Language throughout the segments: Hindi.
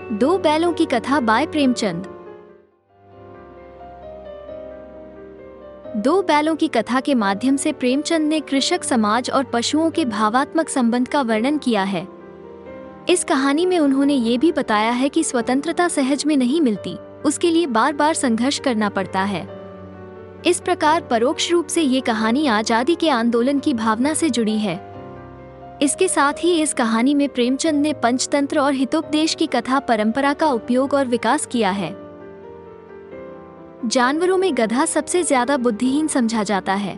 दो बैलों की कथा बाय प्रेमचंद। दो बैलों की कथा के माध्यम से प्रेमचंद ने कृषक समाज और पशुओं के भावात्मक संबंध का वर्णन किया है। इस कहानी में उन्होंने ये भी बताया है कि स्वतंत्रता सहज में नहीं मिलती, उसके लिए बार बार संघर्ष करना पड़ता है। इस प्रकार परोक्ष रूप से ये कहानी आजादी के आंदोलन की भावना से जुड़ी है। इसके साथ ही इस कहानी में प्रेमचंद ने पंचतंत्र और हितोपदेश की कथा परंपरा का उपयोग और विकास किया है। जानवरों में गधा सबसे ज्यादा बुद्धिहीन समझा जाता है।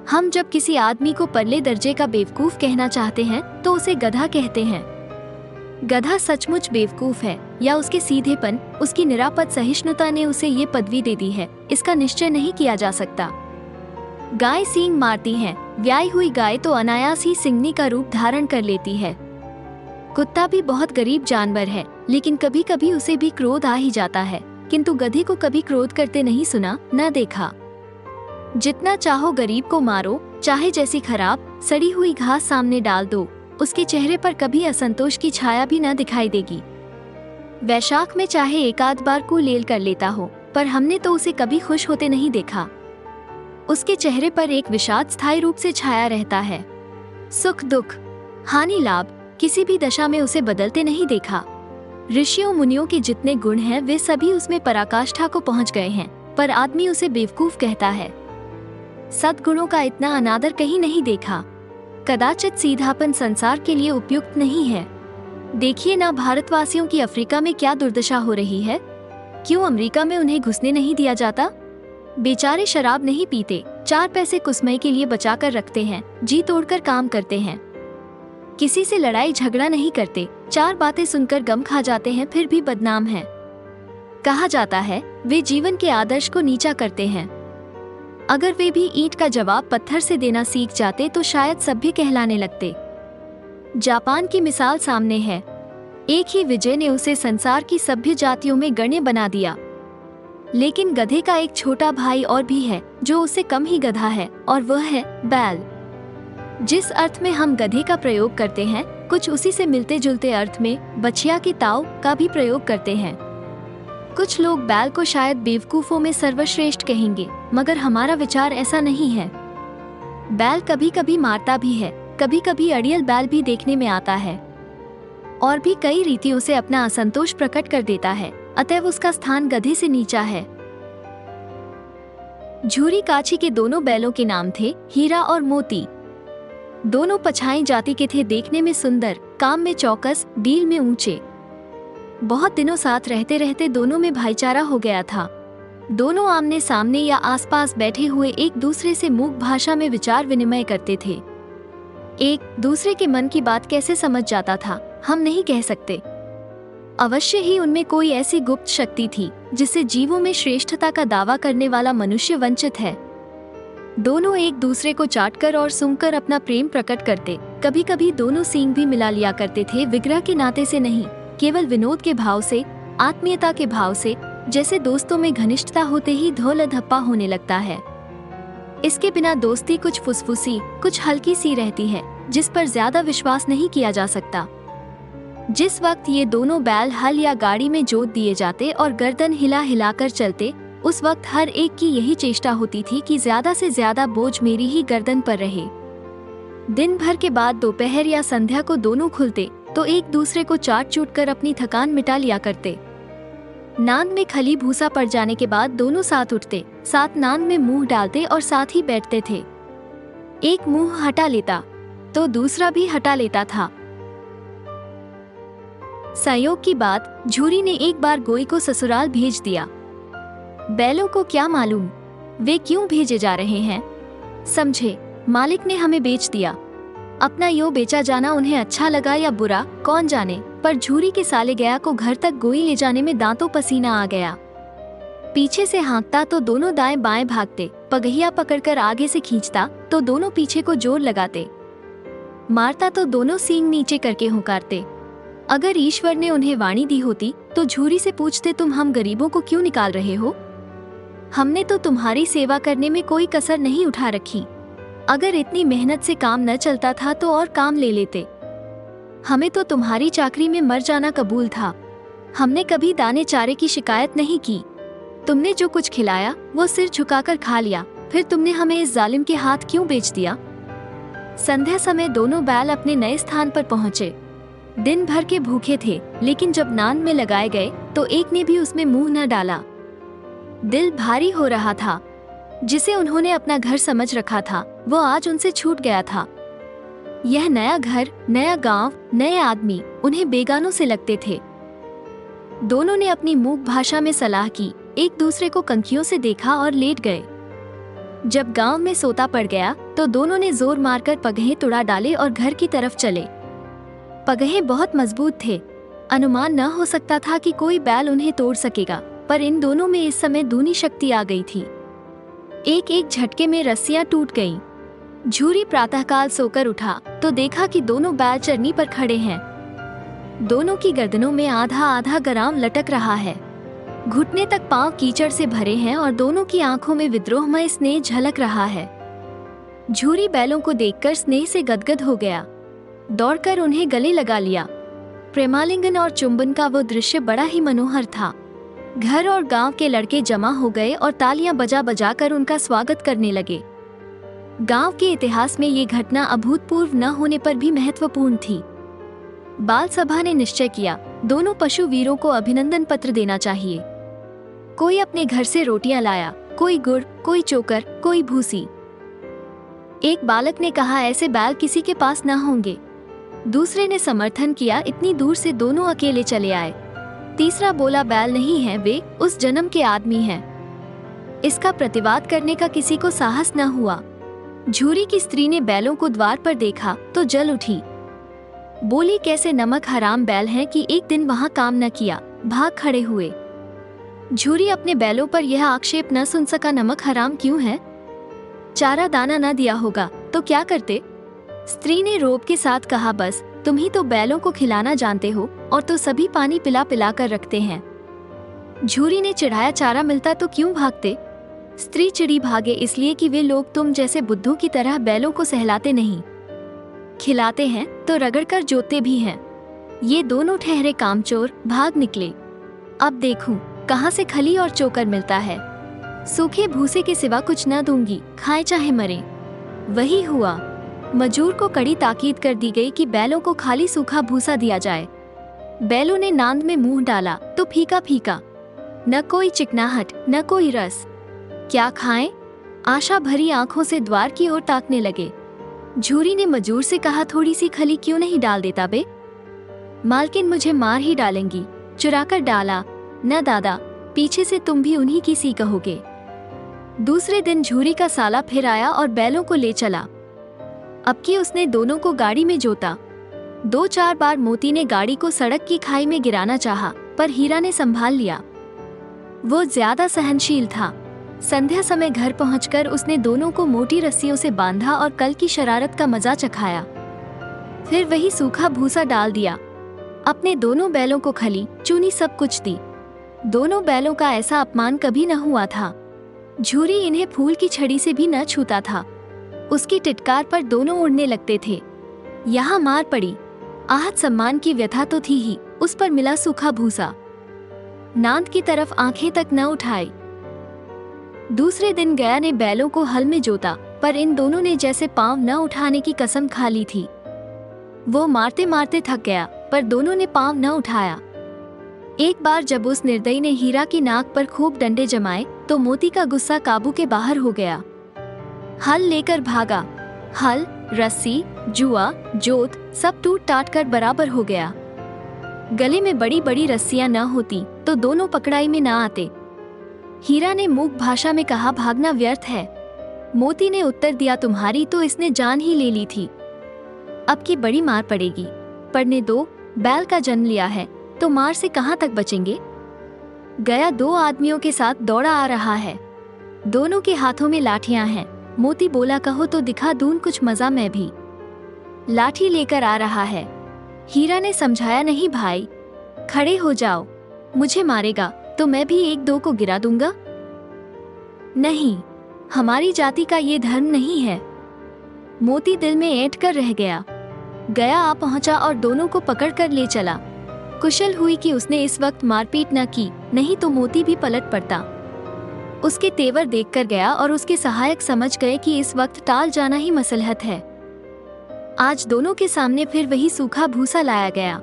हम जब किसी आदमी को परले दर्जे का बेवकूफ कहना चाहते हैं तो उसे गधा कहते हैं। गधा सचमुच बेवकूफ है या उसके सीधेपन, उसकी निरापद सहिष्णुता ने उसे ये पदवी दे दी है, इसका निश्चय नहीं किया जा सकता। गाय सींग मारती है, ब्याई हुई गाय तो अनायास ही सिंगनी का रूप धारण कर लेती है। कुत्ता भी बहुत गरीब जानवर है, लेकिन कभी कभी उसे भी क्रोध आ ही जाता है, किंतु गधे को कभी क्रोध करते नहीं सुना न देखा। जितना चाहो गरीब को मारो, चाहे जैसी खराब सड़ी हुई घास सामने डाल दो, उसके चेहरे पर कभी असंतोष की छाया भी न दिखाई देगी। वैशाख में चाहे एक आध बार कुलेल कर लेता हो, पर हमने तो उसे कभी खुश होते नहीं देखा। उसके चेहरे पर एक विषाद स्थायी रूप से छाया रहता है। सुख दुख, हानि लाभ, किसी भी दशा में उसे बदलते नहीं देखा। ऋषियों मुनियों के जितने गुण हैं वे सभी उसमें पराकाष्ठा को पहुंच गए हैं, पर आदमी उसे बेवकूफ कहता है। सद्गुणों का इतना अनादर कहीं नहीं देखा। कदाचित सीधापन संसार के लिए उपयुक्त नहीं है। देखिए ना भारतवासियों की अफ्रीका में क्या दुर्दशा हो रही है। क्यों अमेरिका में उन्हें घुसने नहीं दिया जाता? बेचारे शराब नहीं पीते, 4 पैसे कुसमय के लिए बचा कर रखते हैं, जी तोड़कर काम करते हैं। किसी से लड़ाई झगड़ा नहीं करते, 4 बातें सुनकर गम खा जाते हैं, फिर भी बदनाम हैं। कहा जाता है वे जीवन के आदर्श को नीचा करते हैं। अगर वे भी ईंट का जवाब पत्थर से देना सीख जाते तो शायद सभ्य कहलाने लगते। जापान की मिसाल सामने है। एक ही विजय ने उसे संसार की सभ्य जातियों में गण्य बना दिया। लेकिन गधे का एक छोटा भाई और भी है जो उससे कम ही गधा है, और वह है बैल। जिस अर्थ में हम गधे का प्रयोग करते हैं, कुछ उसी से मिलते जुलते अर्थ में बछिया के ताव का भी प्रयोग करते हैं। कुछ लोग बैल को शायद बेवकूफों में सर्वश्रेष्ठ कहेंगे, मगर हमारा विचार ऐसा नहीं है। बैल कभी कभी मारता भी है, कभी कभी अड़ियल बैल भी देखने में आता है, और भी कई रीतियों से अपना असंतोष प्रकट कर देता है, अतएव उसका स्थान गधे से नीचा है। झूरी काछी के दोनों बैलों के नाम थे हीरा और मोती। दोनों पछाई जाति के थे, देखने में सुंदर, काम में चौकस, डील में ऊंचे। बहुत दिनों साथ रहते रहते दोनों में भाईचारा हो गया था। दोनों आमने सामने या आसपास बैठे हुए एक दूसरे से मूक भाषा में विचार विनिमय करते थे। एक दूसरे के मन की बात कैसे समझ जाता था हम नहीं कह सकते। अवश्य ही उनमें कोई ऐसी गुप्त शक्ति थी जिससे जीवों में श्रेष्ठता का दावा करने वाला मनुष्य वंचित है। दोनों एक दूसरे को चाटकर और सूंघकर अपना प्रेम प्रकट करते। कभी कभी दोनों सींग भी मिला लिया करते थे, विग्रह के नाते से नहीं, केवल विनोद के भाव से, आत्मीयता के भाव से, जैसे दोस्तों में घनिष्ठता होते ही धौल धप्पा होने लगता है। इसके बिना दोस्ती कुछ फुसफुसी, कुछ हल्की सी रहती है, जिस पर ज्यादा विश्वास नहीं किया जा सकता। जिस वक्त ये दोनों बैल हल या गाड़ी में जोत दिए जाते और गर्दन हिला हिलाकर चलते, उस वक्त हर एक की यही चेष्टा होती थी कि ज्यादा से ज्यादा बोझ मेरी ही गर्दन पर रहे। दिन भर के बाद दोपहर या संध्या को दोनों खुलते तो एक दूसरे को चाट चूट कर अपनी थकान मिटा लिया करते। नांद में खली भूसा पड़ जाने के बाद दोनों साथ उठते, साथ नांद में मुंह डालते और साथ ही बैठते थे। एक मुंह हटा लेता तो दूसरा भी हटा लेता था। संयोग की बात, झूरी ने एक बार गोई को ससुराल भेज दिया। बैलों को क्या मालूम वे क्यों भेजे जा रहे हैं। समझे, मालिक ने हमें बेच दिया। अपना यो बेचा जाना उन्हें अच्छा लगा या बुरा कौन जाने, पर झूरी के साले गया को घर तक गोई ले जाने में दांतों पसीना आ गया। पीछे से हाँकता तो दोनों दाएं बाएं भागते, पगहिया पकड़कर आगे से खींचता तो दोनों पीछे को जोर लगाते, मारता तो दोनों सींग नीचे करके हुंकारते। अगर ईश्वर ने उन्हें वाणी दी होती तो झूरी से पूछते, तुम हम गरीबों को क्यों निकाल रहे हो? हमने तो तुम्हारी सेवा करने में कोई कसर नहीं उठा रखी। अगर इतनी मेहनत से काम न चलता था तो और काम ले लेते। हमें तो तुम्हारी चाकरी में मर जाना कबूल था। हमने कभी दाने चारे की शिकायत नहीं की। तुमने जो कुछ खिलाया वो सिर झुकाकर खा लिया, फिर तुमने हमें इस जालिम के हाथ क्यों बेच दिया? संध्या समय दोनों बैल अपने नए स्थान पर पहुंचे। दिन भर के भूखे थे, लेकिन जब नांद में लगाए गए तो एक ने भी उसमें मुंह न डाला। दिल भारी हो रहा था। जिसे उन्होंने अपना घर समझ रखा था वो आज उनसे छूट गया था। यह नया घर, नया गांव, नए आदमी उन्हें बेगानों से लगते थे। दोनों ने अपनी मूक भाषा में सलाह की, एक दूसरे को कंखियों से देखा और लेट गए। जब गांव में सोता पड़ गया तो दोनों ने जोर मारकर पगहे तुड़ा डाले और घर की तरफ चले। पगहे बहुत मजबूत थे। अनुमान न हो सकता था कि कोई बैल उन्हें तोड़ सकेगा, पर इन दोनों में इस समय दूनी शक्ति आ गई थी। एक एक झटके में रस्सियां टूट गईं। झूरी प्रातःकाल सोकर उठा तो देखा कि दोनों बैल चरनी पर खड़े हैं। दोनों की गर्दनों में आधा आधा गराम लटक रहा है। घुटने तक पांव कीचड़ से भरे हैं और दोनों की आंखों में विद्रोहमय स्नेह झलक रहा है। झूरी बैलों को देखकर स्नेह से गदगद हो गया। दौड़कर उन्हें गले लगा लिया। प्रेमालिंगन और चुंबन का वो दृश्य बड़ा ही मनोहर था। घर और गांव के लड़के जमा हो गए और तालियां बजा बजा कर उनका स्वागत करने लगे। गांव के इतिहास में ये घटना अभूतपूर्व न होने पर भी महत्वपूर्ण थी। बाल सभा ने निश्चय किया, दोनों पशु वीरों को अभिनंदन पत्र देना चाहिए। कोई अपने घर से रोटियां लाया, कोई गुड़, कोई चोकर, कोई भूसी। एक बालक ने कहा, ऐसे बैल किसी के पास न होंगे। दूसरे ने समर्थन किया, इतनी दूर से दोनों अकेले चले आए। तीसरा बोला, बैल नहीं है, वे उस जन्म के आदमी हैं। इसका प्रतिवाद करने का किसी को साहस न हुआ। झूरी की स्त्री ने बैलों को द्वार पर देखा तो जल उठी। बोली, कैसे नमक हराम बैल हैं कि एक दिन वहां काम न किया, भाग खड़े हुए। झूरी अपने बैलों पर यह आक्षेप न सुन सका, नमक हराम क्यों है? चारा दाना न दिया होगा तो क्या करते? स्त्री ने रोब के साथ कहा, बस तुम ही तो बैलों को खिलाना जानते हो और तो सभी पानी पिला पिला कर रखते हैं। झूरी ने चिढ़ाया, चारा मिलता तो क्यों भागते? स्त्री चिड़ी, भागे इसलिए कि वे लोग तुम जैसे बुद्धों की तरह बैलों को सहलाते नहीं, खिलाते हैं तो रगड़कर जोतते भी हैं। ये दोनों ठहरे कामचोर भाग निकले। अब देखूं कहां से खली और चोकर मिलता है। सूखे भूसे के सिवा कुछ न दूंगी, खाए चाहे मरे। वही हुआ। मजूर को कड़ी ताकीद कर दी गई कि बैलों को खाली सूखा भूसा दिया जाए। बैलों ने नांद में मुंह डाला तो फीका फीका, न कोई चिकनाहट न कोई रस। क्या खाएं? आशा भरी आंखों से द्वार की ओर ताकने लगे। झूरी ने मजूर से कहा, थोड़ी सी खली क्यों नहीं डाल देता बे? मालकिन मुझे मार ही डालेंगी। चुराकर डाला। न दादा, पीछे से तुम भी उन्हीं की सी कहोगे। दूसरे दिन झूरी का साला फिर आया और बैलों को ले चला। अब की उसने दोनों को गाड़ी में जोता। 2-4 बार मोती ने गाड़ी को सड़क की खाई में गिराना चाहा, पर हीरा ने संभाल लिया। वो ज्यादा सहनशील था। संध्या समय घर पहुंचकर उसने दोनों को मोटी रस्सियों से बांधा और कल की शरारत का मजा चखाया। फिर वही सूखा भूसा डाल दिया। अपने दोनों बैलों को खली, चूनी सब कुछ दी। दोनों बैलों का ऐसा अपमान कभी न हुआ था। झूरी इन्हें फूल की छड़ी से भी न छूता था। उसकी टिटकार पर दोनों उड़ने लगते थे। यहाँ मार पड़ी। आहत सम्मान की व्यथा तो थी ही, उस पर मिला सूखा भूसा। नांद की तरफ आंखें तक न उठाई। दूसरे दिन गया ने बैलों को हल में जोता, पर इन दोनों ने जैसे पांव न उठाने की कसम खा ली थी। वो मारते मारते थक गया, पर दोनों ने पांव न उठाया। एक बार जब उस निर्दयी ने हीरा की नाक पर खूब डंडे जमाए तो मोती का गुस्सा काबू के बाहर हो गया। हल लेकर भागा। हल, रस्सी, जुआ, जोत सब टूट टाट कर बराबर हो गया। गले में बड़ी बड़ी रस्सियां न होती तो दोनों पकड़ाई में न आते। हीरा ने मूक भाषा में कहा, भागना व्यर्थ है। मोती ने उत्तर दिया, तुम्हारी तो इसने जान ही ले ली थी। अब की बड़ी मार पड़ेगी। पड़ने दो, बैल का जन्म लिया है तो मार से कहां तक बचेंगे। गया 2 आदमियों के साथ दौड़ा आ रहा है। दोनों के हाथों में लाठियां हैं। मोती बोला, कहो तो दिखा दूं कुछ मजा मैं भी। लाठी लेकर आ रहा है। हीरा ने समझाया, नहीं भाई, खड़े हो जाओ, मुझे मारेगा तो मैं भी 1-2 को गिरा दूंगा। नहीं, हमारी जाति का ये धर्म नहीं है। मोती दिल में ऐंठ कर रह गया। गया आ पहुंचा और दोनों को पकड़ कर ले चला। कुशल हुई कि उसने इस वक्त मारपीट न की, नहीं तो मोती भी पलट पड़ता। उसके तेवर देखकर गया और उसके सहायक समझ गए कि इस वक्त टाल जाना ही मसलहत है। आज दोनों के सामने फिर वही सूखा भूसा लाया गया।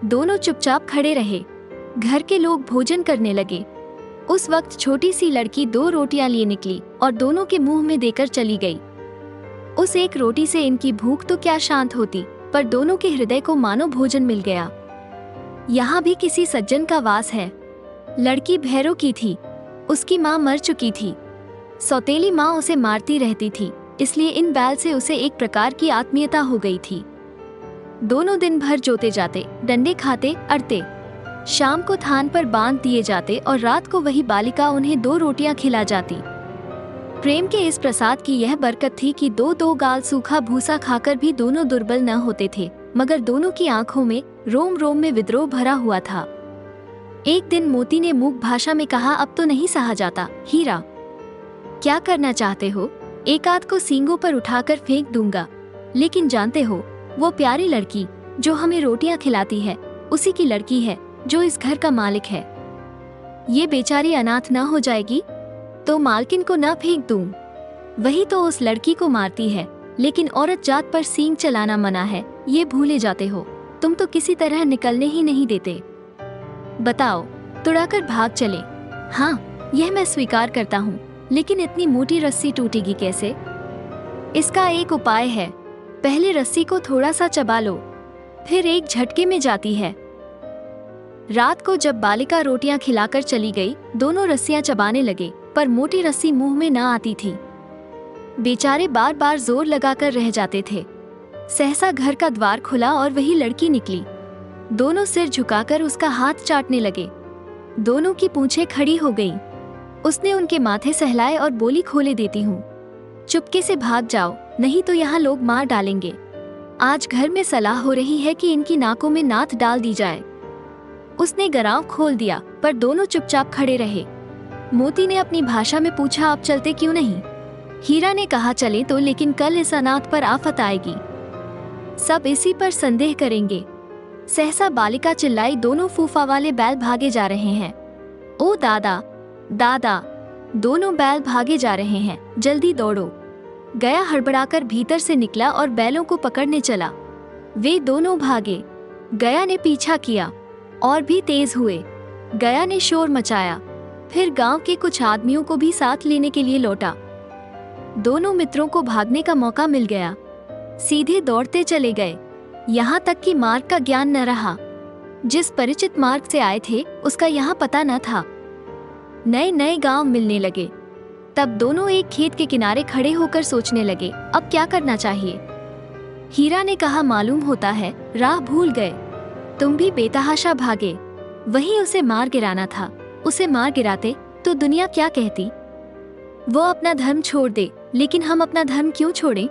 दोनों चुपचाप खड़े रहे। घर के लोग भोजन करने लगे। उस वक्त छोटी सी लड़की 2 रोटियां लिए निकली और दोनों के मुंह में देकर चली गई। उस एक रोटी से इनकी भूख तो क्या शांत होती, पर दोनों के हृदय को मानो भोजन मिल गया। यहाँ भी किसी सज्जन का वास है। लड़की भैरों की थी। उसकी माँ मर चुकी थी। सौतेली माँ उसे मारती रहती थी, इसलिए इन बैल से उसे एक प्रकार की आत्मीयता हो गई थी। दोनों दिन भर जोते जाते, डंडे खाते, अड़ते। शाम को थान पर बांध दिए जाते और रात को वही बालिका उन्हें 2 रोटियां खिला जाती। प्रेम के इस प्रसाद की यह बरकत थी कि 2-2 गाल सूखा भूसा खाकर भी दोनों दुर्बल न होते थे, मगर दोनों की आंखों में, रोम रोम में विद्रोह भरा हुआ था। एक दिन मोती ने मूक भाषा में कहा, अब तो नहीं सहा जाता। हीरा, क्या करना चाहते हो? एक आध को सींगों पर उठाकर फेंक दूंगा, लेकिन जानते हो, वो प्यारी लड़की जो हमें रोटियां खिलाती है, उसी की लड़की है जो इस घर का मालिक है। ये बेचारी अनाथ न हो जाएगी तो मालकिन को न फेंक दूं। वही तो उस लड़की को मारती है, लेकिन औरत जात पर सींग चलाना मना है, ये भूले जाते हो। तुम तो किसी तरह निकलने ही नहीं देते। बताओ, तुड़ाकर भाग चले। हाँ, यह मैं स्वीकार करता हूँ, लेकिन इतनी मोटी रस्सी टूटेगी कैसे? इसका एक उपाय है। पहले रस्सी को थोड़ा सा चबा लो, फिर एक झटके में जाती है। रात को जब बालिका रोटियां खिलाकर चली गई, दोनों रस्सियां चबाने लगे, पर मोटी रस्सी मुंह में न आती थी। बेचारे बार बार जोर लगाकर रह जाते थे। सहसा घर का द्वार खुला और वही लड़की निकली। दोनों सिर झुकाकर उसका हाथ चाटने लगे। दोनों की पूंछें खड़ी हो गईं। उसने उनके माथे सहलाए और बोली, खोले देती हूँ। चुपके से भाग जाओ, नहीं तो यहाँ लोग मार डालेंगे। आज घर में सलाह हो रही है कि इनकी नाकों में नाथ डाल दी जाए। उसने गराव खोल दिया, पर दोनों चुपचाप खड़े रहे। मोती ने अपनी भाषा में पूछा, आप चलते क्यों नहीं? हीरा ने कहा, चले तो, लेकिन कल इस अनाथ पर आफत आएगी। सब इसी पर संदेह करेंगे। सहसा बालिका चिल्लाई, दोनों फूफा वाले बैल भागे जा रहे हैं। ओ दादा, दादा! दोनों बैल भागे जा रहे हैं, जल्दी दौड़ो। गया हड़बड़ाकर भीतर से निकला और बैलों को पकड़ने चला। वे दोनों भागे। गया ने पीछा किया और भी तेज हुए। गया ने शोर मचाया, फिर गांव के कुछ आदमियों को भी साथ लेने के लिए लौटा। दोनों मित्रों को भागने का मौका मिल गया। सीधे दौड़ते चले गए, यहाँ तक कि मार्ग का ज्ञान न रहा। जिस परिचित मार्ग से आए थे, उसका यहाँ पता न था। नए नए गांव मिलने लगे। तब दोनों एक खेत के किनारे खड़े होकर सोचने लगे, अब क्या करना चाहिए। हीरा ने कहा, मालूम होता है राह भूल गए। तुम भी बेतहाशा भागे। वहीं उसे मार गिराना था। उसे मार गिराते तो दुनिया क्या कहती? वो अपना धर्म छोड़ दे, लेकिन हम अपना धर्म क्यों छोड़ें?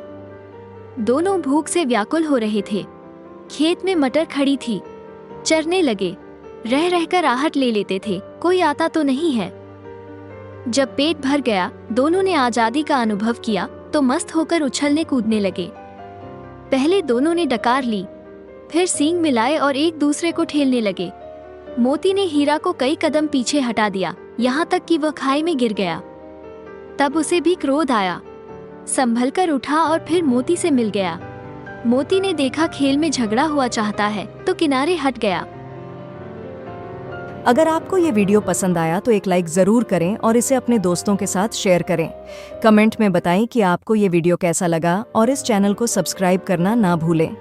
दोनों भूख से व्याकुल हो रहे थे। खेत में मटर खड़ी थी। चरने लगे। रह रहकर आहट ले लेते थे, कोई आता तो नहीं है। जब पेट भर गया, दोनों ने आजादी का अनुभव किया तो मस्त होकर उछलने कूदने लगे। पहले दोनों ने डकार ली, फिर सींग मिलाए और एक दूसरे को ठेलने लगे। मोती ने हीरा को कई कदम पीछे हटा दिया, यहाँ तक कि वह खाई में गिर गया। तब उसे भी क्रोध आया। संभल कर उठा और फिर मोती से मिल गया। मोती ने देखा खेल में झगड़ा हुआ चाहता है तो किनारे हट गया। अगर आपको ये वीडियो पसंद आया तो एक लाइक जरूर करें और इसे अपने दोस्तों के साथ शेयर करें। कमेंट में बताएं कि आपको ये वीडियो कैसा लगा और इस चैनल को सब्सक्राइब करना ना भूलें।